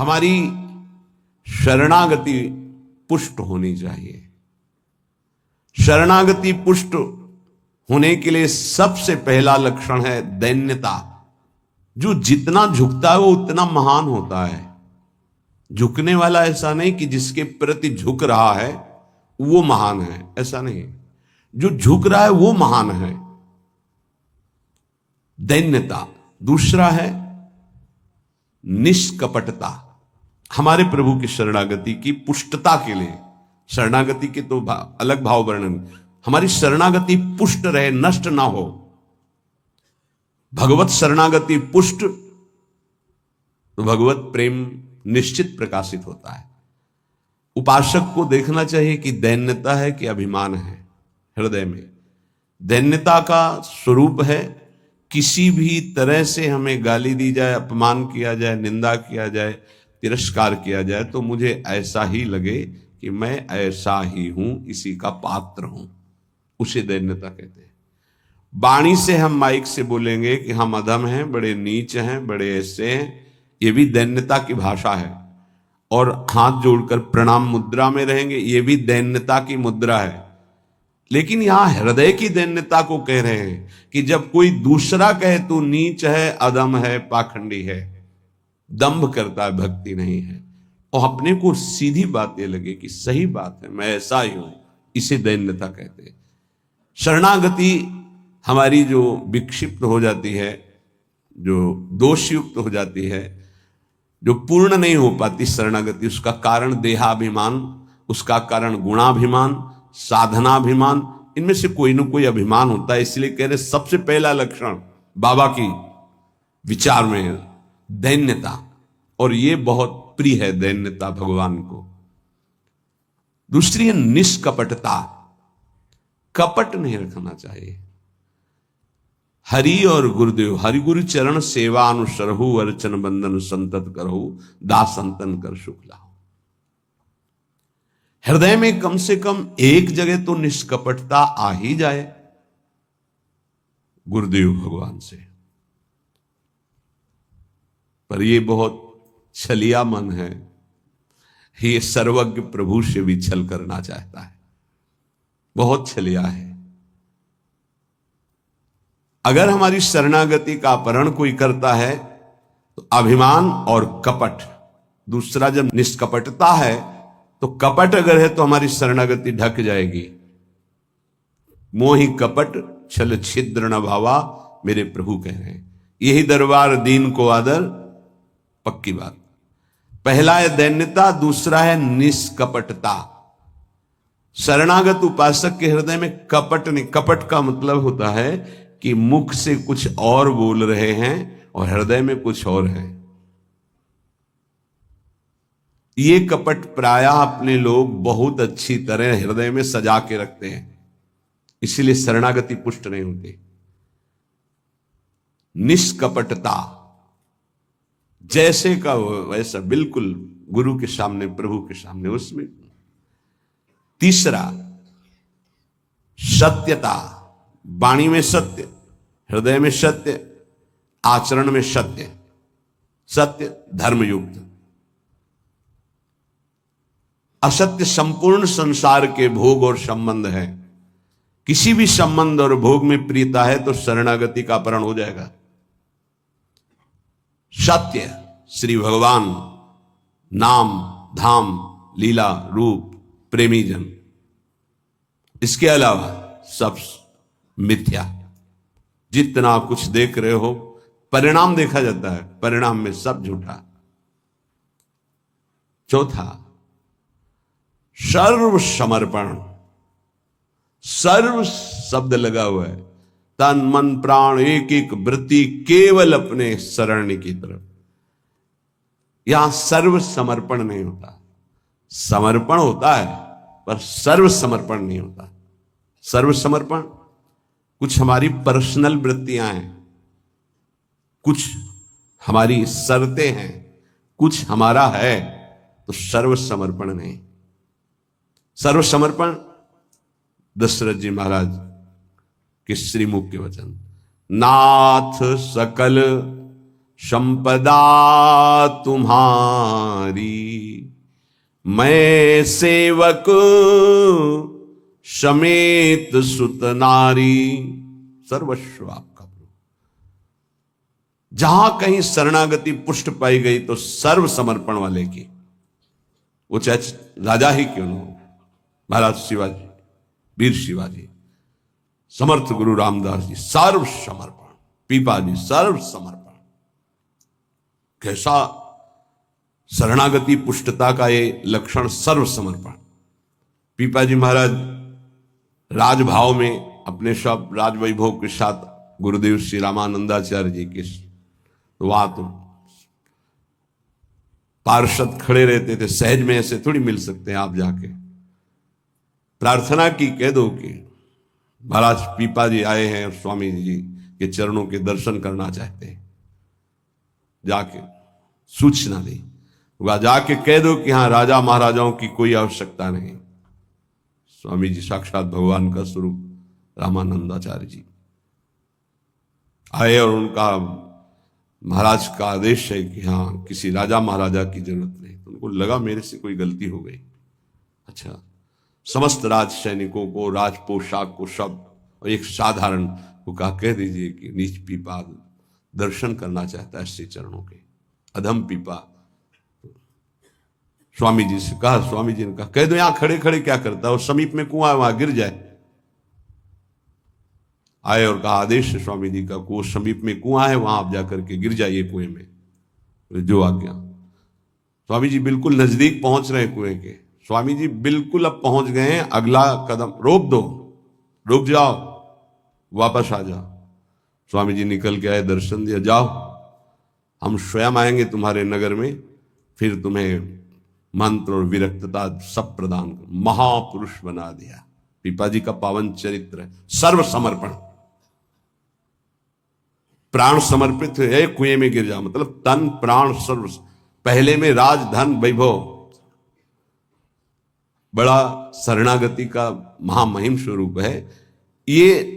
हमारी शरणागति पुष्ट होनी चाहिए। शरणागति पुष्ट होने के लिए सबसे पहला लक्षण है दैन्यता। जो जितना झुकता है वो उतना महान होता है। झुकने वाला ऐसा नहीं कि जिसके प्रति झुक रहा है वो महान है, ऐसा नहीं। जो झुक रहा है वो महान है, दैन्यता। दूसरा है निष्कपटता। हमारे प्रभु की शरणागति की पुष्टता के लिए, शरणागति के तो अलग भाव वर्णन, हमारी शरणागति पुष्ट रहे, नष्ट ना हो। भगवत शरणागति पुष्ट तो भगवत प्रेम निश्चित प्रकाशित होता है। उपासक को देखना चाहिए कि दैन्यता है कि अभिमान है हृदय में। दैन्यता का स्वरूप है किसी भी तरह से हमें गाली दी जाए, अपमान किया जाए, निंदा किया जाए, तिरस्कार किया जाए तो मुझे ऐसा ही लगे कि मैं ऐसा ही हूं, इसी का पात्र हूं। उसे दैन्यता कहते हैं। वाणी से हम माइक से बोलेंगे कि हम अधम हैं, बड़े नीच हैं, बड़े ऐसे हैं, ये भी दैन्यता की भाषा है। और हाथ जोड़कर प्रणाम मुद्रा में रहेंगे, ये भी दैन्यता की मुद्रा है। लेकिन यहां हृदय की दैन्यता को कह रहे हैं कि जब कोई दूसरा कहे तू नीच है, अधम है, पाखंडी है, दंभ करता है, भक्ति नहीं है, और अपने को सीधी बात ये लगे कि सही बात है, मैं ऐसा ही हूं, इसे दैन्यता कहते हैं। शरणागति हमारी जो विक्षिप्त हो जाती है, जो दोषयुक्त हो जाती है, जो पूर्ण नहीं हो पाती शरणागति, उसका कारण देहाभिमान, उसका कारण गुणाभिमान, साधनाभिमान, इनमें से कोई ना कोई अभिमान होता है। इसलिए कह रहे सबसे पहला लक्षण बाबा की विचार में है दैन्यता, और ये बहुत प्रिय है दैन्यता भगवान को। दूसरी है निष्कपटता। कपट नहीं रखना चाहिए। हरि और गुरुदेव, हरि गुरु चरण सेवा अनुसरहु, अर्चन बंदन संतत करहु, दास संतन कर शुक्ला। हृदय में कम से कम एक जगह तो निष्कपटता आ ही जाए गुरुदेव भगवान से। पर यह बहुत छलिया मन है, ये सर्वज्ञ प्रभु से भी छल करना चाहता है, बहुत छलिया है। अगर हमारी शरणागति का अपहरण कोई करता है तो अभिमान और कपट। दूसरा जब निष्कपटता है तो कपट अगर है तो हमारी शरणागति ढक जाएगी। मोहि कपट छल छिद्र न भावा, मेरे प्रभु कह रहे हैं। यही दरबार दीन को आदर, पक्की बात। पहला है दैन्यता, दूसरा है निष्कपटता। शरणागत उपासक के हृदय में कपट नहीं। कपट का मतलब होता है कि मुख से कुछ और बोल रहे हैं और हृदय में कुछ और है। ये कपट प्रायः अपने लोग बहुत अच्छी तरह हृदय में सजा के रखते हैं, इसीलिए शरणागति पुष्ट नहीं होती। निष्कपटता जैसे का वैसा, बिल्कुल गुरु के सामने, प्रभु के सामने, उसमें। तीसरा सत्यता। वाणी में सत्य, हृदय में सत्य, आचरण में सत्य, सत्य धर्मयुक्त। असत्य संपूर्ण संसार के भोग और संबंध है। किसी भी संबंध और भोग में प्रियता है तो शरणागति का अपहरण हो जाएगा। सत्य श्री भगवान, नाम, धाम, लीला, रूप, प्रेमी जन। इसके अलावा सब मिथ्या। जितना कुछ देख रहे हो परिणाम देखा जाता है, परिणाम में सब झूठा। चौथा सर्व समर्पण। सर्व शब्द लगा हुआ है, तन मन प्राण एक एक वृत्ति केवल अपने शरण की तरफ। यहां सर्व समर्पण नहीं होता। समर्पण होता है पर सर्व समर्पण नहीं होता। सर्व समर्पण कुछ हमारी पर्सनल वृत्तियां हैं, कुछ हमारी शर्तें हैं, कुछ हमारा है, तो सर्व समर्पण नहीं। सर्व समर्पण दशरथ जी महाराज के श्रीमुख के वचन, नाथ सकल संपदा तुम्हारी, मैं सेवक समेत सुत नारी, सर्वस्व आपका प्रभु। जहां कहीं शरणागति पुष्ट पाई गई तो सर्व समर्पण वाले की, वो चाहे राजा ही क्यों न हो, महाराज शिवाजी, वीर शिवाजी, समर्थ गुरु रामदास जी, सर्व समर्पण, पीपा जी सर्व समर्पण। कैसा शरणागति पुष्टता का ये लक्षण, सर्व समर्पण। पीपा जी महाराज राजभाव में अपने सब राजवैभव के साथ गुरुदेव श्री रामानंदाचार्य जी के, तो वहां तो पार्षद खड़े रहते थे, सहज में ऐसे थोड़ी मिल सकते हैं आप जाके। प्रार्थना की, कह दो कि महाराज पीपा जी आए हैं और स्वामी जी के चरणों के दर्शन करना चाहते हैं, जाके सूचना दी, वह जाके कह दो कि हाँ राजा महाराजाओं की कोई आवश्यकता नहीं। स्वामी जी साक्षात भगवान का स्वरूप रामानंदाचार्य जी आए और उनका महाराज का आदेश है कि हाँ किसी राजा महाराजा की जरूरत नहीं। तो उनको लगा मेरे से कोई गलती हो गई। अच्छा, समस्त राज सैनिकों को, राज पोशाक को, सब, और एक साधारण को कहा कह दीजिए कि नीच पीपा दर्शन करना चाहता है श्री चरणों के। अधम पीपा स्वामी जी से कहा, स्वामी जी ने कहा कह दो यहां खड़े खड़े क्या करता है, और समीप में कुआं है वहां गिर जाए। आए और कहा आदेश है स्वामी जी का, को समीप में कुआं है वहां आप जाकर के गिर जाइए कुएं में, जो आज्ञा। स्वामी जी बिल्कुल नजदीक पहुंच रहे कुएं के। स्वामी जी बिल्कुल अब पहुंच गए हैं, अगला कदम रोक दो, रुक जाओ, वापस आ जाओ। स्वामी जी निकल के आए, दर्शन दिया, जाओ हम स्वयं आएंगे तुम्हारे नगर में, फिर तुम्हें मंत्र और विरक्तता सब प्रदान कर। महापुरुष बना दिया। पीपा जी का पावन चरित्र है, सर्व समर्पण, प्राण समर्पित है, कुएं में गिर जा, मतलब तन प्राण सर्व। पहले में राज धन वैभव, बड़ा शरणागति का महामहिम स्वरूप है। ये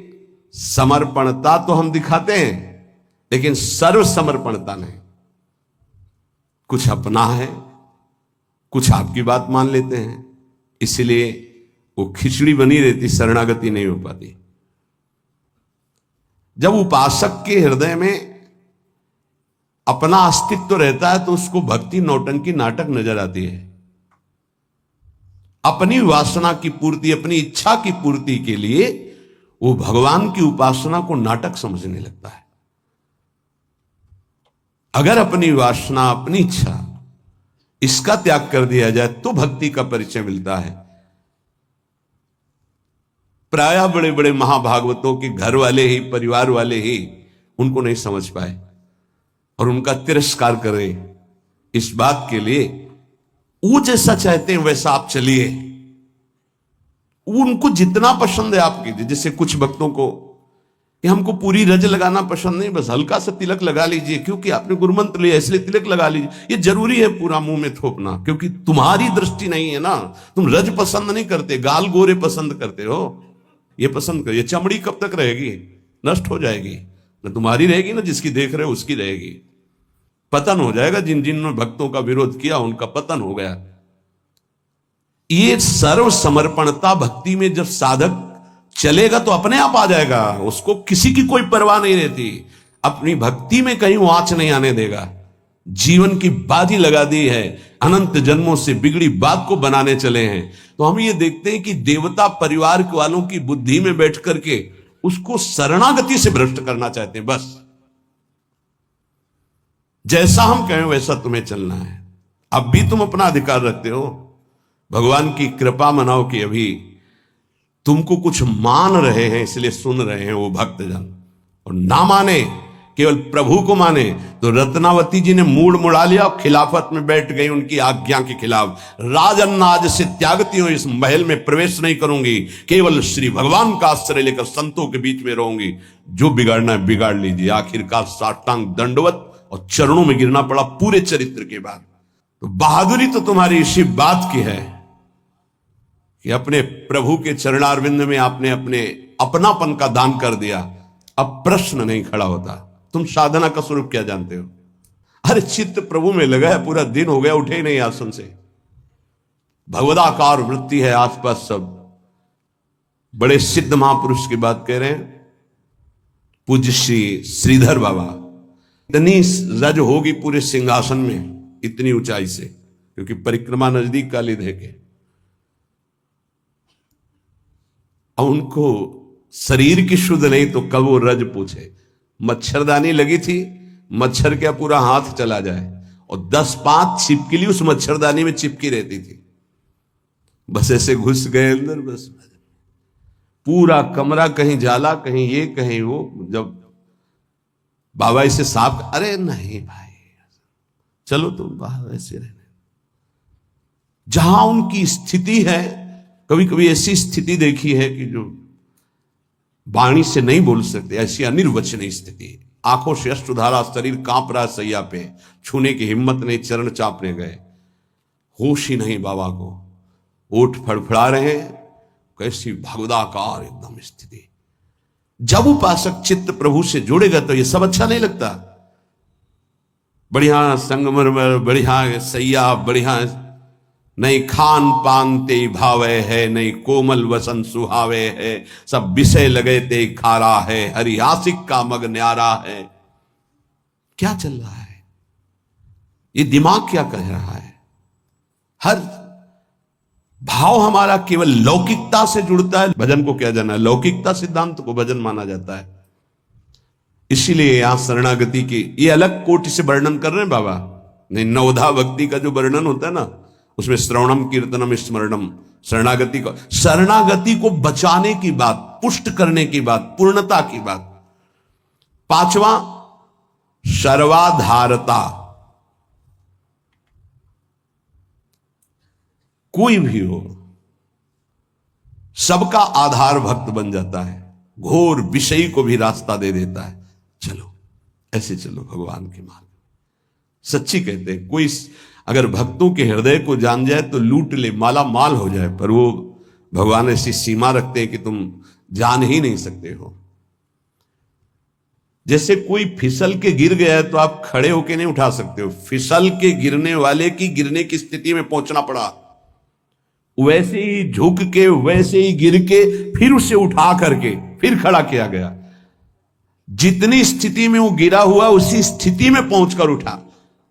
समर्पणता तो हम दिखाते हैं, लेकिन सर्व समर्पणता नहीं। कुछ अपना है, कुछ आपकी बात मान लेते हैं, इसलिए वो खिचड़ी बनी रहती, शरणागति नहीं हो पाती। जब उपासक के हृदय में अपना अस्तित्व रहता है तो उसको भक्ति नौटंकी नाटक नजर आती है। अपनी वासना की पूर्ति, अपनी इच्छा की पूर्ति के लिए वो भगवान की उपासना को नाटक समझने लगता है। अगर अपनी वासना, अपनी इच्छा, इसका त्याग कर दिया जाए तो भक्ति का परिचय मिलता है। प्रायः बड़े बड़े महाभागवतों के घर वाले ही, परिवार वाले ही उनको नहीं समझ पाए और उनका तिरस्कार करें। इस बात के लिए वो जैसा चाहते हैं वैसा आप चलिए, उनको जितना पसंद है आप कीजिए। जैसे कुछ भक्तों को कि हमको पूरी रज लगाना पसंद नहीं, बस हल्का सा तिलक लगा लीजिए, क्योंकि आपने गुरुमंत्र लिया इसलिए तिलक लगा लीजिए। ये जरूरी है पूरा मुंह में थोपना, क्योंकि तुम्हारी दृष्टि नहीं है ना, तुम रज पसंद नहीं करते, गाल गोरे पसंद करते हो। ये पसंद कर, ये चमड़ी कब तक रहेगी, नष्ट हो जाएगी। न तुम्हारी रहेगी, ना जिसकी देख रहे हो उसकी रहेगी। पतन हो जाएगा। जिन जिन भक्तों का विरोध किया उनका पतन हो गया। ये सर्व समर्पणता भक्ति में जब साधक चलेगा तो अपने आप आ जाएगा। उसको किसी की कोई परवाह नहीं रहती, अपनी भक्ति में कहीं वो आंच नहीं आने देगा। जीवन की बाजी लगा दी है, अनंत जन्मों से बिगड़ी बात को बनाने चले हैं। तो हम ये देखते हैं कि देवता परिवार वालों की बुद्धि में बैठ करके उसको शरणागति से भ्रष्ट करना चाहते हैं। बस जैसा हम कहें वैसा तुम्हें चलना है। अब भी तुम अपना अधिकार रखते हो। भगवान की कृपा मनाओ कि अभी तुमको कुछ मान रहे हैं, इसलिए सुन रहे हैं वो भक्तजन। और ना माने, केवल प्रभु को माने, तो रत्नावती जी ने मूड मुड़ा लिया और खिलाफत में बैठ गई उनकी आज्ञा के खिलाफ। राजन आज से त्यागती हूं, इस महल में प्रवेश नहीं करूंगी, केवल श्री भगवान का आश्रय लेकर संतों के बीच में रहूंगी। जो बिगाड़ना है बिगाड़ लीजिए। आखिरकार साष्टांग दंडवत और चरणों में गिरना पड़ा पूरे चरित्र के बाद। तो बहादुरी तो तुम्हारी इसी बात की है कि अपने प्रभु के चरणारविंद में आपने अपने अपनापन का दान कर दिया। अब प्रश्न नहीं खड़ा होता, तुम साधना का स्वरूप क्या जानते हो? अरे चित्त प्रभु में लगा है, पूरा दिन हो गया उठे ही नहीं आसन से। भगवदाकार वृत्ति है आसपास सब। बड़े सिद्ध महापुरुष की बात कह रहे हैं, पूज्य श्री श्रीधर बाबा। इतनी रज होगी पूरे सिंहासन में, इतनी ऊंचाई से, क्योंकि परिक्रमा नजदीक काली दे के। अब उनको शरीर की शुद्ध नहीं तो कब वो रज पूछे। मच्छरदानी लगी थी, मच्छर क्या पूरा हाथ चला जाए, और 10-5 छिपकली उस मच्छरदानी में चिपकी रहती थी। बस ऐसे घुस गए अंदर, बस पूरा कमरा कहीं जाला, कहीं ये कहीं वो। जब बाबा इसे साफ, अरे नहीं भाई चलो तुम बाहर ऐसे रहने। जहां उनकी स्थिति है, कभी कभी ऐसी स्थिति देखी है कि जो वाणी से नहीं बोल सकते, ऐसी अनिर्वचनीय स्थिति। आंखों से अश्रुधारा, शरीर कांप रहा सैया पे, छूने की हिम्मत नहीं, चरण चापने गए, होश ही नहीं बाबा को, ओठ फड़फड़ा रहे हैं। कैसी भगवदाकार एकदम स्थिति। जब उपासक चित्त प्रभु से जुड़ेगा तो ये सब अच्छा नहीं लगता। बढ़िया संगमरमर, बढ़िया सैया, बढ़िया नहीं खान पान ते भावे है, नहीं कोमल वसन सुहावे है, सब विषय लगे ते खारा है, हरि आशिक का मग न्यारा है। क्या चल रहा है? ये दिमाग क्या कह रहा है? हर भाव हमारा केवल लौकिकता से जुड़ता है। भजन को क्या जाना है? लौकिकता सिद्धांत को भजन माना जाता है। इसीलिए यहां शरणागति की ये अलग कोटि से वर्णन कर रहे हैं बाबा। नहीं, नवधा भक्ति का जो वर्णन होता है ना, उसमें श्रवणम कीर्तनम स्मरणम, शरणागति को बचाने की बात, पुष्ट करने की बात, पूर्णता की बात। 5वां सर्वाधारता। कोई भी हो, सबका आधार भक्त बन जाता है, घोर विषयी को भी रास्ता दे देता है। चलो ऐसे चलो भगवान के मार्ग। सच्ची कहते हैं, कोई अगर भक्तों के हृदय को जान जाए तो लूट ले, माला माल हो जाए, पर वो भगवान ऐसी सीमा रखते हैं कि तुम जान ही नहीं सकते हो। जैसे कोई फिसल के गिर गया है तो आप खड़े होके नहीं उठा सकते हो, फिसल के गिरने वाले की गिरने की स्थिति में पहुंचना पड़ा। वैसे ही झुक के, वैसे ही गिर के, फिर उसे उठा करके फिर खड़ा किया गया। जितनी स्थिति में वो गिरा हुआ, उसी स्थिति में पहुंचकर उठा।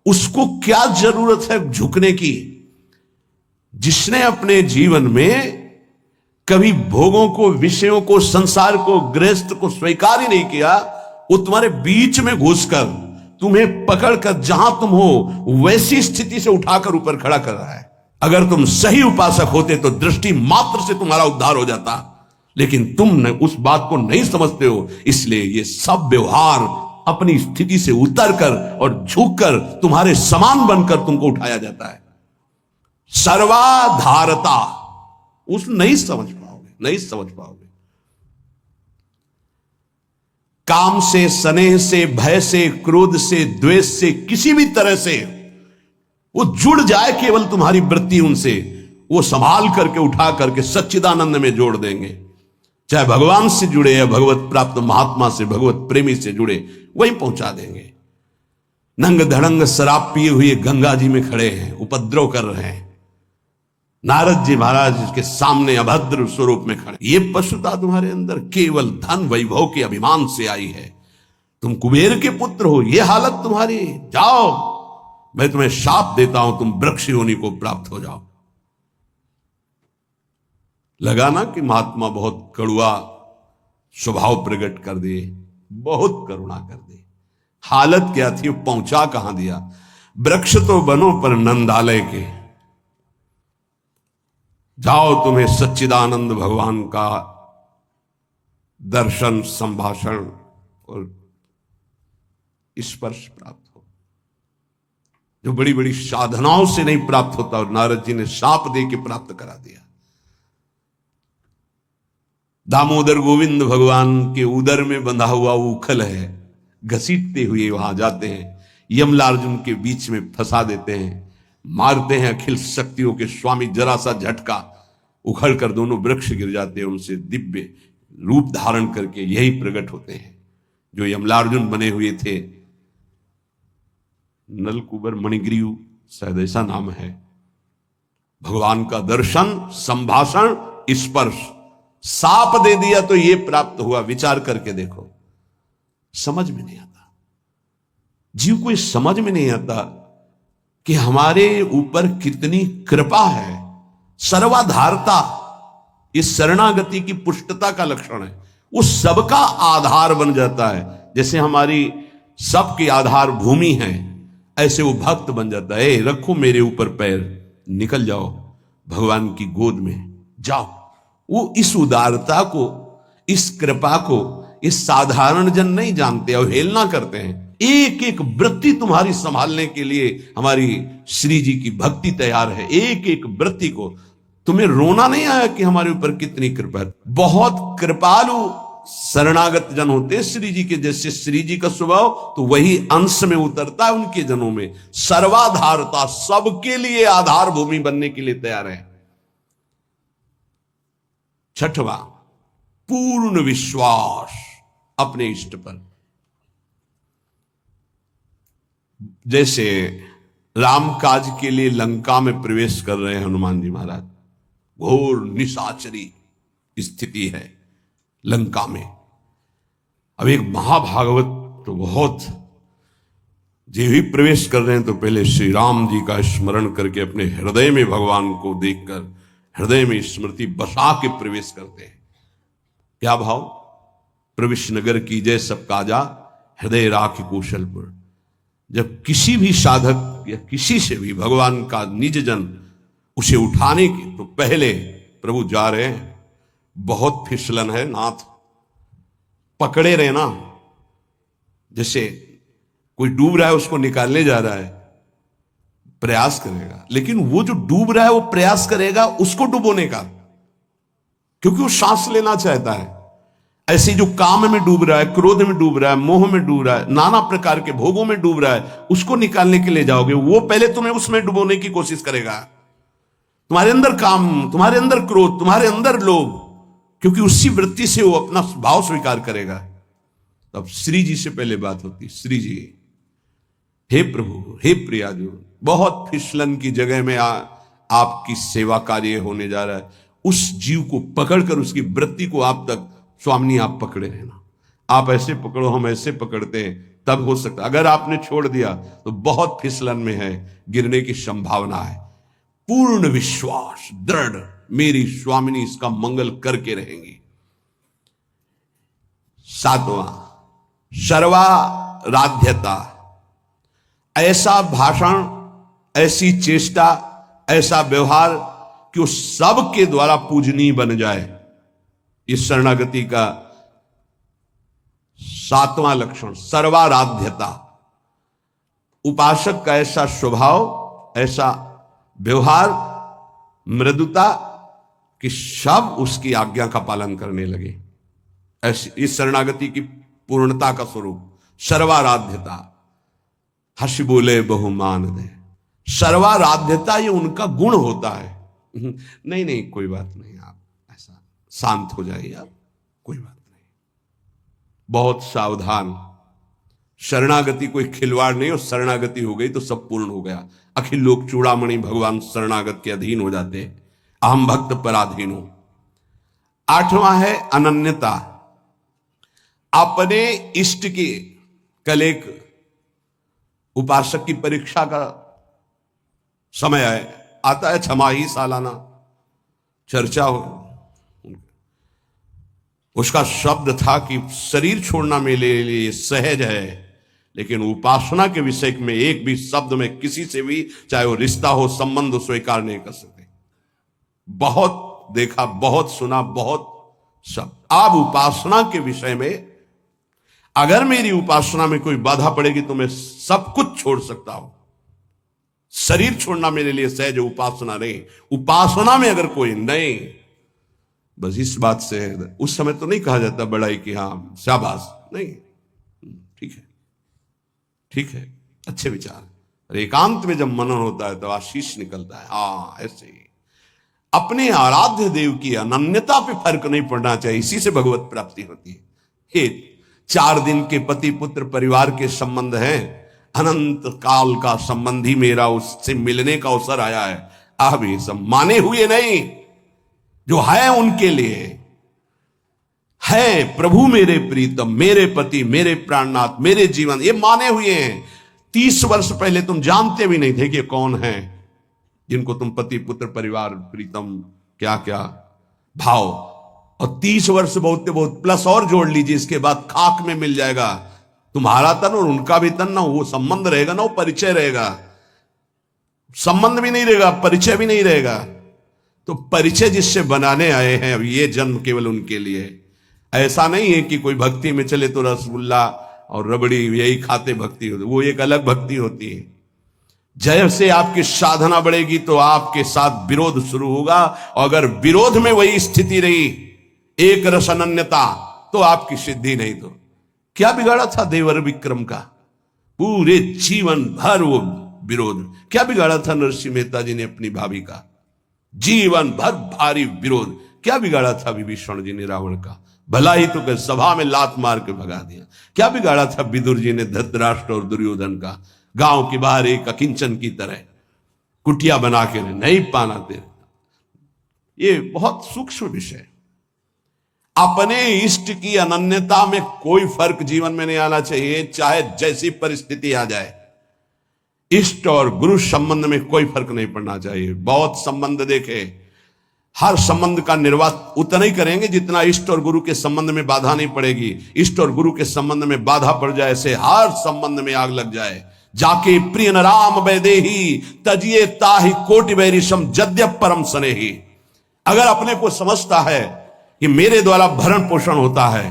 उसको क्या जरूरत है झुकने की? जिसने अपने जीवन में कभी भोगों को, विषयों को, संसार को, गृहस्थ को स्वीकार ही नहीं किया, वो तुम्हारे बीच में घुसकर तुम्हें पकड़कर जहां तुम हो वैसी स्थिति से उठाकर ऊपर खड़ा कर रहा है। अगर तुम सही उपासक होते तो दृष्टि मात्र से तुम्हारा उद्धार हो जाता, लेकिन तुम उस बात को नहीं समझते हो। इसलिए ये सब व्यवहार अपनी स्थिति से उतरकर और झुककर तुम्हारे समान बनकर तुमको उठाया जाता है। सर्वाधारता, उस नहीं समझ पाओगे, नहीं समझ पाओगे। काम से, स्नेह से, भय से, क्रोध से, द्वेष से, किसी भी तरह से वो जुड़ जाए केवल तुम्हारी वृत्ति उनसे, वो संभाल करके उठा करके सच्चिदानंद में जोड़ देंगे। चाहे भगवान से जुड़े या भगवत प्राप्त महात्मा से, भगवत प्रेमी से जुड़े, वहीं पहुंचा देंगे। नंग धड़ंग शराब पिए हुए गंगा जी में खड़े हैं, उपद्रव कर रहे हैं। नारद जी महाराज के सामने अभद्र स्वरूप में खड़े। ये पशुता तुम्हारे अंदर केवल धन वैभव के अभिमान से आई है। तुम कुबेर के पुत्र हो, ये हालत तुम्हारी। जाओ, मैं तुम्हें शाप देता हूं, तुम वृक्ष योनि को प्राप्त हो जाओ। लगाना कि महात्मा बहुत कड़ुआ स्वभाव प्रकट कर दे, बहुत करुणा कर दे। हालत क्या थी, पहुंचा कहां दिया। वृक्ष तो बनो पर नंदालय के। जाओ, तुम्हें सच्चिदानंद भगवान का दर्शन, संभाषण और स्पर्श प्राप्त हो, जो बड़ी बड़ी साधनाओं से नहीं प्राप्त होता। और नारद जी ने शाप दे के प्राप्त करा दिया। दामोदर गोविंद भगवान के उदर में बंधा हुआ उखल है, घसीटते हुए वहां जाते हैं, यमलार्जुन के बीच में फंसा देते हैं, मारते हैं अखिल शक्तियों के स्वामी। जरा सा झटका, उखड़ कर दोनों वृक्ष गिर जाते हैं। उनसे दिव्य रूप धारण करके यही प्रकट होते हैं जो यमलार्जुन बने हुए थे। नलकुबर मणिग्रीव, शायद ऐसा नाम है। भगवान का दर्शन, संभाषण, स्पर्श, साप दे दिया तो ये प्राप्त हुआ। विचार करके देखो, समझ में नहीं आता। जीव को समझ में नहीं आता कि हमारे ऊपर कितनी कृपा है। सर्वाधारता इस शरणागति की पुष्टता का लक्षण है। वो सबका आधार बन जाता है। जैसे हमारी सबकी आधार भूमि है, ऐसे वो भक्त बन जाता है। रखो मेरे ऊपर पैर, निकल जाओ भगवान की गोद में जाओ। वो इस उदारता को, इस कृपा को इस साधारण जन नहीं जानते, अवहेलना करते हैं। एक एक वृत्ति तुम्हारी संभालने के लिए हमारी श्री जी की भक्ति तैयार है। एक एक वृत्ति को तुम्हें रोना नहीं आया कि हमारे ऊपर कितनी कृपा है। बहुत कृपालु शरणागत जन होते हैं श्री जी के। जैसे श्री जी का स्वभाव तो वही अंश में उतरता है उनके जनों में। सर्वाधारता, सबके लिए आधार भूमि बनने के लिए तैयार है। छठवां, पूर्ण विश्वास अपने इष्ट पर। जैसे राम काज के लिए लंका में प्रवेश कर रहे हैं हनुमान जी महाराज। घोर निशाचरी स्थिति है लंका में। अब एक महाभागवत तो बहुत, जो भी प्रवेश कर रहे हैं तो पहले श्री राम जी का स्मरण करके अपने हृदय में भगवान को देखकर हृदय में स्मृति बसा के प्रवेश करते हैं। क्या भाव? प्रविश नगर की जय सब काजा, हृदय राख कौशलपुर। जब किसी भी साधक या किसी से भी भगवान का निज जन उसे उठाने की, तो पहले प्रभु जा रहे हैं, बहुत फिसलन है नाथ, पकड़े रहना। जैसे कोई डूब रहा है उसको निकालने जा रहा है, प्रयास करेगा, लेकिन वो जो डूब रहा है वो प्रयास करेगा उसको डुबोने का, क्योंकि वो सांस लेना चाहता है। ऐसे जो काम में डूब रहा है, क्रोध में डूब रहा है, मोह में डूब रहा है, नाना प्रकार के भोगों में डूब रहा है, उसको निकालने के लिए जाओगे, वो पहले तुम्हें उसमें डुबोने की कोशिश करेगा। तुम्हारे अंदर काम, तुम्हारे अंदर क्रोध, तुम्हारे अंदर लोभ, क्योंकि उसी वृत्ति से वो अपना भाव स्वीकार करेगा। तब श्री जी से पहले बात होती, श्री जी, हे प्रभु, हे प्रियाजू, बहुत फिसलन की जगह में आपकी सेवा कार्य होने जा रहा है। उस जीव को पकड़कर उसकी वृत्ति को आप तक, स्वामी आप पकड़े रहना। आप ऐसे पकड़ो, हम ऐसे पकड़ते हैं, तब हो सकता। अगर आपने छोड़ दिया तो बहुत फिसलन में है, गिरने की संभावना है। पूर्ण विश्वास, दृढ़, मेरी स्वामिनी इसका मंगल करके रहेंगी। सातवां, सर्वाराध्यता। ऐसा भाषण, ऐसी चेष्टा, ऐसा व्यवहार कि वो सबके द्वारा पूजनीय बन जाए। इस शरणागति का सातवां लक्षण, सर्वाराध्यता। उपासक का ऐसा स्वभाव, ऐसा व्यवहार, मृदुता कि सब उसकी आज्ञा का पालन करने लगे। ऐसी इस शरणागति की पूर्णता का स्वरूप सर्वाराध्यता। हर्ष बोले बहुमान दे। सर्वाराध्यता ये उनका गुण होता है। नहीं नहीं, कोई बात नहीं, आप ऐसा शांत हो जाइए, आप कोई बात नहीं। बहुत सावधान। शरणागति कोई खिलवाड़ नहीं, और शरणागति हो गई तो सब पूर्ण हो गया। अखिल लोक चूड़ामणि भगवान शरणागत के अधीन हो जाते हैं। अहम भक्त पराधीन हो। आठवां है अनन्यता। अपने इष्ट की, कल एक उपासक की परीक्षा का समय आता है, छमाही सालाना चर्चा हो। उसका शब्द था कि शरीर छोड़ना मेरे लिए सहज है, लेकिन उपासना के विषय में एक भी शब्द में किसी से भी, चाहे वो रिश्ता हो, संबंध, स्वीकार नहीं कर सकते। बहुत देखा, बहुत सुना, बहुत शब्द। अब उपासना के विषय में अगर मेरी उपासना में कोई बाधा पड़ेगी तो मैं सब कुछ छोड़ सकता हूं। शरीर छोड़ना मेरे लिए सहज, उपासना नहीं। उपासना में अगर कोई नहीं, बस इस बात से उस समय तो नहीं कहा जाता बड़ाई कि हाँ शाबाश, नहीं, ठीक है, ठीक है, अच्छे विचार। और एकांत में जब मनन होता है तो आशीष निकलता है। हाँ, ऐसे ही अपने आराध्य देव की अनन्यता पे फर्क नहीं पड़ना चाहिए, इसी से भगवत प्राप्ति होती है। 4 दिन के पति पुत्र परिवार के संबंध हैं, अनंत काल का संबंधी मेरा उससे मिलने का अवसर आया है। अब ये सब माने हुए नहीं, जो है उनके लिए है प्रभु मेरे प्रीतम, मेरे पति, मेरे प्राणनाथ, मेरे जीवन, ये माने हुए हैं। 30 वर्ष पहले तुम जानते भी नहीं थे कि कौन है जिनको तुम पति, पुत्र, परिवार, प्रीतम, क्या क्या भाव, और 30 वर्ष बहुत बहुत प्लस और जोड़ लीजिए, इसके बाद खाक में मिल जाएगा तुम्हारा तन और उनका भी तन। ना वो संबंध रहेगा, ना वो परिचय रहेगा। संबंध भी नहीं रहेगा, परिचय भी नहीं रहेगा। तो परिचय जिससे बनाने आए हैं, अब ये जन्म केवल उनके लिए। ऐसा नहीं है कि कोई भक्ति में चले तो रसगुल्ला और रबड़ी यही खाते भक्ति होती, वो एक अलग भक्ति होती है। जैसे आपकी साधना बढ़ेगी तो आपके साथ विरोध शुरू होगा, और अगर विरोध में वही स्थिति रही, एक रस अनन्यता, तो आपकी सिद्धि नहीं। तो क्या बिगाड़ा था देवर विक्रम का? पूरे जीवन भर वो विरोध। क्या बिगाड़ा था नरसिंह मेहता जी ने अपनी भाभी का? जीवन भर भारी विरोध। क्या बिगाड़ा था विभीषण जी ने रावण का? भला ही तो कर सभा में लात मार के भगा दिया। क्या बिगाड़ा था विदुर जी ने धृतराष्ट्र और दुर्योधन का? गांव के बाहर एक अकिंचन की तरह कुटिया बना के नहीं पाना दे। ये बहुत सूक्ष्म विषय। अपने इष्ट की अनन्यता में कोई फर्क जीवन में नहीं आना चाहिए, चाहे जैसी परिस्थिति आ जाए। इष्ट और गुरु संबंध में कोई फर्क नहीं पड़ना चाहिए। बहुत संबंध देखे, हर संबंध का निर्वाह उतना ही करेंगे जितना इष्ट और गुरु के संबंध में बाधा नहीं पड़ेगी। इष्ट और गुरु के संबंध में बाधा पड़ जाए से हर संबंध में आग लग जाए। जाके प्रिय न राम वैदेही, तजिए ताहि कोटि वैरिशम जद्यप परम स्नेही। अगर अपने को समझता है कि मेरे द्वारा भरण पोषण होता है,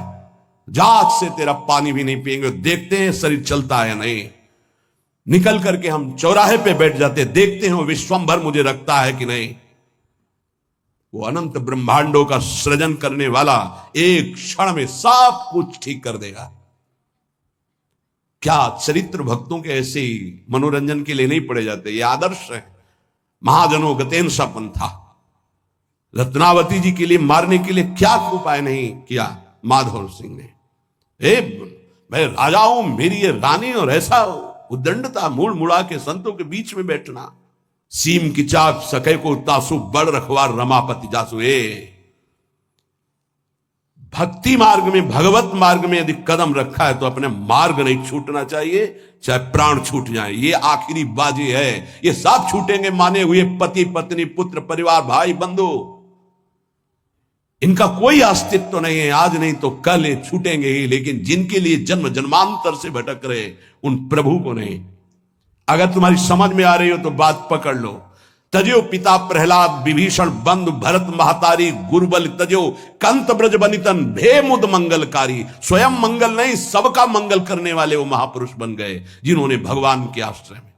जाग से तेरा पानी भी नहीं पिएंगे, देखते हैं शरीर चलता है या नहीं। निकल करके हम चौराहे पे बैठ जाते, देखते हैं वो विश्वंभर मुझे रखता है कि नहीं। वो अनंत ब्रह्मांडों का सृजन करने वाला एक क्षण में सब कुछ ठीक कर देगा। क्या चरित्र भक्तों के ऐसे ही मनोरंजन के लिए नहीं पड़े जाते? ये आदर्श है। महाजनों गतेन सपन था। रत्नावती जी के लिए मारने के लिए क्या उपाय नहीं किया माधव सिंह ने? मैं राजा हूं, मेरी ये रानी, और ऐसा उद्दंडता, मुड़ मुड़ा के संतों के बीच में बैठना। सीम की चाक सके को तासु बड़ रखवार रमापति जासु। भक्ति मार्ग में, भगवत मार्ग में यदि कदम रखा है तो अपने मार्ग नहीं छूटना चाहिए, चाहे प्राण छूट जाए। ये आखिरी बाजी है। ये सब छूटेंगे माने हुए पति, पत्नी, पुत्र, परिवार, भाई, बंधु, इनका कोई अस्तित्व नहीं है। आज नहीं तो कल ये छूटेंगे ही। लेकिन जिनके लिए जन्म जन्मांतर से भटक रहे, उन प्रभु को नहीं। अगर तुम्हारी समझ में आ रही हो तो बात पकड़ लो। तजो पिता प्रहलाद, विभीषण, बंधु भरत, महतारी, गुरुबल तजो, कंत ब्रज बनितन, भे मुद मंगलकारी। स्वयं मंगल नहीं, सबका मंगल करने वाले वो महापुरुष बन गए, जिन्होंने भगवान के आश्रय में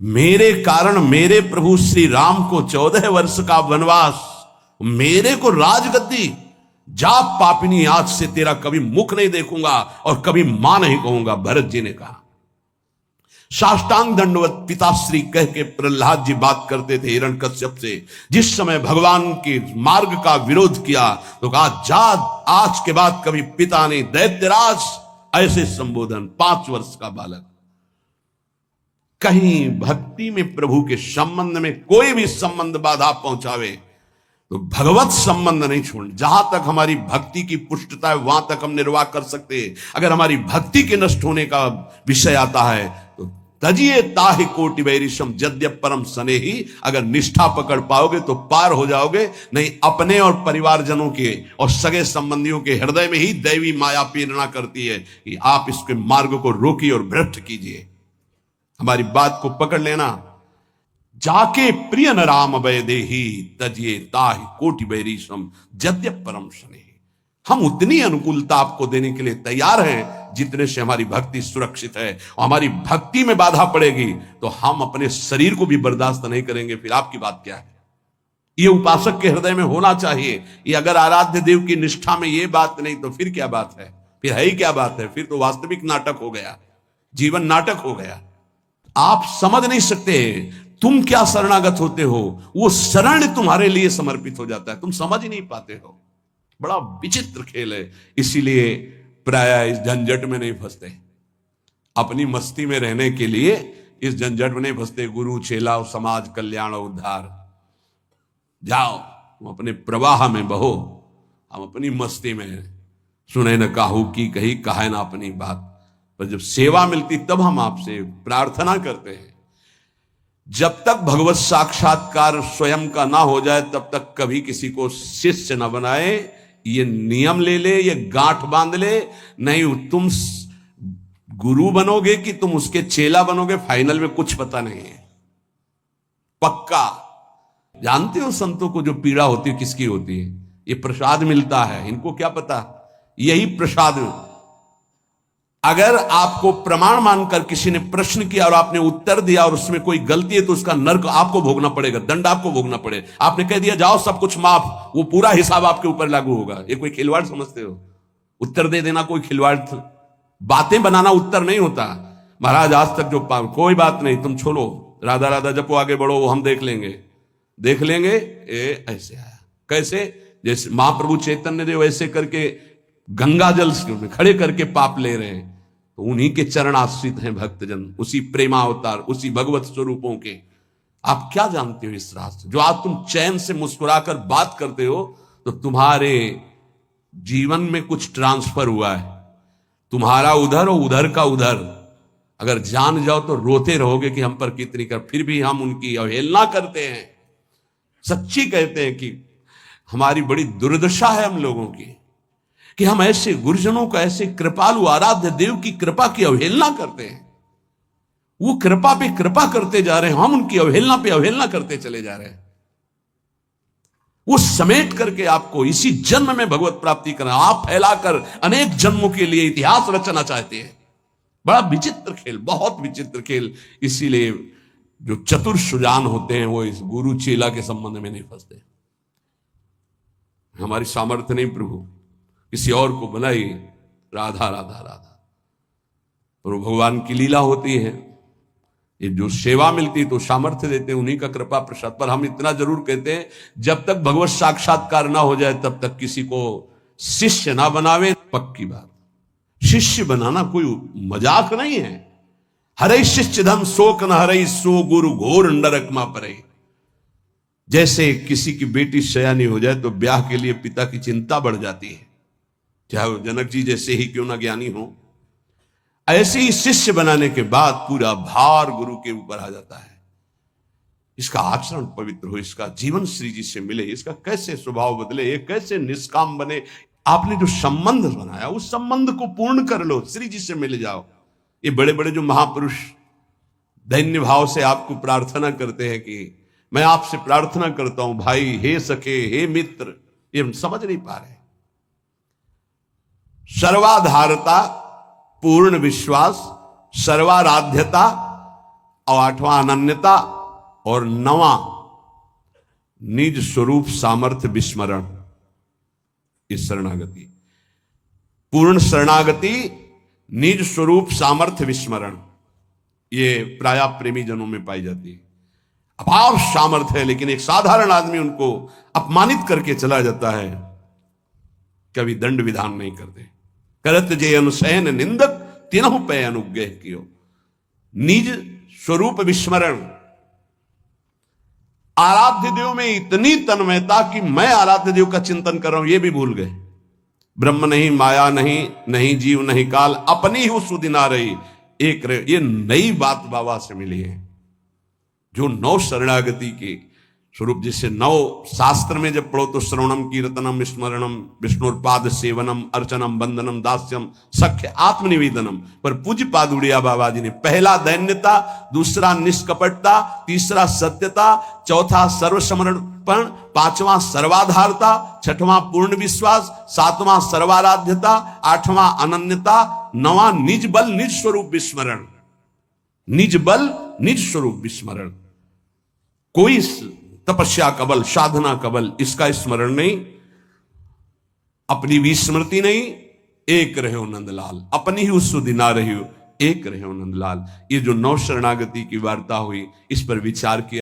मेरे कारण मेरे प्रभु श्री राम को 14 वर्ष का वनवास, मेरे को राजगद्दी, जा पापिनी आज से तेरा कभी मुख नहीं देखूंगा और कभी मां नहीं कहूंगा, भरत जी ने कहा। साष्टांग दंडवत पिताश्री कह के प्रहलाद जी बात करते थे हिरण्यकश्यप से। जिस समय भगवान के मार्ग का विरोध किया तो कहा, जा आज के बाद कभी पिता ने दैत्यराज, ऐसे संबोधन। 5 वर्ष का बालक। कहीं भक्ति में प्रभु के संबंध में कोई भी संबंध बाधा पहुंचावे तो भगवत संबंध नहीं छोड़। जहां तक हमारी भक्ति की पुष्टता है वहां तक हम निर्वाह कर सकते हैं। अगर हमारी भक्ति के नष्ट होने का विषय आता है तो तजिए ताहि कोटि वैरिशम जद्यप परम स्नेही। अगर निष्ठा पकड़ पाओगे तो पार हो जाओगे, नहीं अपने और परिवारजनों के और सगे संबंधियों के हृदय में ही दैवी माया प्रेरणा करती है कि आप इसके मार्ग को रोकिए और भ्रष्ट कीजिए। हमारी बात को पकड़ लेना। जाके प्रिय न राम वैदेही, तजिए ताहि कोटि वैरिशम जद्यप परम स्नेही। हम उतनी अनुकूलता आपको देने के लिए तैयार हैं जितने से हमारी भक्ति सुरक्षित है। और हमारी भक्ति में बाधा पड़ेगी तो हम अपने शरीर को भी बर्दाश्त नहीं करेंगे। फिर आपकी बात क्या है? ये उपासक के हृदय में होना चाहिए। ये अगर आराध्य देव की निष्ठा में ये बात नहीं तो फिर क्या बात है? फिर है ही क्या बात है? फिर तो वास्तविक नाटक हो गया, जीवन नाटक हो गया। आप समझ नहीं सकते तुम क्या शरणागत होते हो, वो शरण तुम्हारे लिए समर्पित हो जाता है, तुम समझ ही नहीं पाते हो। बड़ा विचित्र खेल है। इसीलिए प्राय इस झंझट में नहीं फंसते। अपनी मस्ती में रहने के लिए इस झंझट में नहीं फंसते। गुरु चेला समाज कल्याण उद्धार, जाओ तुम अपने प्रवाह में बहो, हम अपनी मस्ती में सुने न काहू की कही, कहे ना अपनी बात। पर जब सेवा मिलती तब हम आपसे प्रार्थना करते हैं। जब तक भगवत साक्षात्कार स्वयं का ना हो जाए तब तक कभी किसी को शिष्य न बनाए। ये नियम ले ले, ये गांठ बांध ले। नहीं तुम गुरु बनोगे कि तुम उसके चेला बनोगे, फाइनल में कुछ पता नहीं है। पक्का जानते हो संतों को जो पीड़ा होती है किसकी होती है? ये प्रसाद मिलता है, इनको क्या पता, यही प्रसाद। अगर आपको प्रमाण मानकर किसी ने प्रश्न किया और आपने उत्तर दिया और उसमें कोई गलती है तो उसका नर्क आपको भोगना पड़ेगा, दंड आपको भोगना पड़ेगा। आपने कह दिया जाओ सब कुछ माफ, वो पूरा हिसाब आपके ऊपर लागू होगा। ये कोई खिलवाड़ समझते हो? उत्तर दे देना कोई खिलवाड़? बातें बनाना उत्तर नहीं होता। महाराज आज तक जो कोई बात नहीं, तुम छोड़ो, राधा राधा जपो, आगे बढ़ो, वो हम देख लेंगे। ऐसे आया कैसे? जैसे महाप्रभु चैतन्य देव ऐसे करके गंगा जल में खड़े करके पाप ले रहे हैं, तो उन्हीं के चरण आश्रित हैं भक्तजन, उसी प्रेमावतार, उसी भगवत स्वरूपों के। आप क्या जानते हो इस रास्ते? जो आज तुम चैन से मुस्कुराकर बात करते हो तो तुम्हारे जीवन में कुछ ट्रांसफर हुआ है। तुम्हारा उधर और उधर का उधर। अगर जान जाओ तो रोते रहोगे कि हम पर कितनी कर, फिर भी हम उनकी अवहेलना करते हैं। सच्ची कहते हैं कि हमारी बड़ी दुर्दशा है हम लोगों की कि हम ऐसे गुरुजनों का, ऐसे कृपालु आराध्य देव की कृपा की अवहेलना करते हैं। वो कृपा पे कृपा करते जा रहे हैं, हम उनकी अवहेलना पे अवहेलना करते चले जा रहे हैं। वो समेट करके आपको इसी जन्म में भगवत प्राप्ति करना, आप फैलाकर अनेक जन्मों के लिए इतिहास रचना चाहते हैं। बड़ा विचित्र खेल, बहुत विचित्र खेल। इसीलिए जो चतुर सुजान होते हैं वो इस गुरु चेला के संबंध में नहीं फंसते। हमारी सामर्थ्य नहीं प्रभु, किसी और को बनाई, राधा राधा राधा। पर भगवान की लीला होती है। ये जो सेवा मिलती तो सामर्थ्य देते हैं, उन्हीं का कृपा प्रसाद। पर हम इतना जरूर कहते हैं, जब तक भगवत साक्षात्कार ना हो जाए तब तक किसी को शिष्य ना बनावे। पक्की बात, शिष्य बनाना कोई मजाक नहीं है। हरे शिष्य धम शोक न हरे, सो गुरु घोर नरक मा परे। जैसे किसी की बेटी सयानी हो जाए तो ब्याह के लिए पिता की चिंता बढ़ जाती है, चाहे वो जनक जी जैसे ही क्यों ना ज्ञानी हो। ऐसे ही शिष्य बनाने के बाद पूरा भार गुरु के ऊपर आ जाता है। इसका आचरण पवित्र हो, इसका जीवन श्री जी से मिले, इसका कैसे स्वभाव बदले, ये कैसे निष्काम बने। आपने जो संबंध बनाया उस संबंध को पूर्ण कर लो, श्री जी से मिल जाओ। ये बड़े बड़े जो महापुरुष दैन्य भाव से आपको प्रार्थना करते हैं कि मैं आपसे प्रार्थना करता हूं भाई, हे सखे, हे मित्र, ये हम समझ नहीं पा रहे। सर्वाधारता, पूर्ण विश्वास, सर्वाराध्यता और 8वां अनन्यता और 9वां निज स्वरूप सामर्थ्य विस्मरण। इस शरणागति, पूर्ण शरणागति, निज स्वरूप सामर्थ्य विस्मरण, ये प्राय प्रेमी जनों में पाई जाती है। अपार सामर्थ्य है लेकिन एक साधारण आदमी उनको अपमानित करके चला जाता है, कभी दंड विधान नहीं करते। करत जे अनुसैन निंदक तिनहु पे अनुग्रह कियो। निज स्वरूप विस्मरण। आराध्य देव में इतनी तन्मयता कि मैं आराध्य देव का चिंतन कर रहा हूं ये भी भूल गए। ब्रह्म नहीं, माया नहीं, नहीं जीव नहीं काल, अपनी ही सुदिना रही एक रहे। ये नई बात बाबा से मिली है, जो 9 शरणागति के स्वरूप। जिससे 9 शास्त्र में जब पढ़ो तो श्रवणम, कीर्तनम, स्मरणम, विष्णुपाद सेवनम, अर्चनम, वंदनम, दास्यम, सख्य, आत्मनिवेदनम। पर पूज्य पाद उड़िया बाबा जी ने पहला दैन्यता, दूसरा निष्कपटता, तीसरा सत्यता, चौथा सर्वसमर्पण, 5वां सर्वाधारता, 6वां पूर्ण विश्वास, 7वां सर्वाराध्यता, 8वां अनन्यता, 9वां निज बल निज स्वरूप विस्मरण। निज बल निज स्वरूप विस्मरण। कोई तपस्या का बल, साधना का बल, इसका स्मरण नहीं, अपनी भी स्मृति नहीं। एक रहे हो नंदलाल, अपनी ही उस सुदिना रही हो, एक रहे हो नंदलाल। ये जो 9 शरणागति की वार्ता हुई, इस पर विचार किया।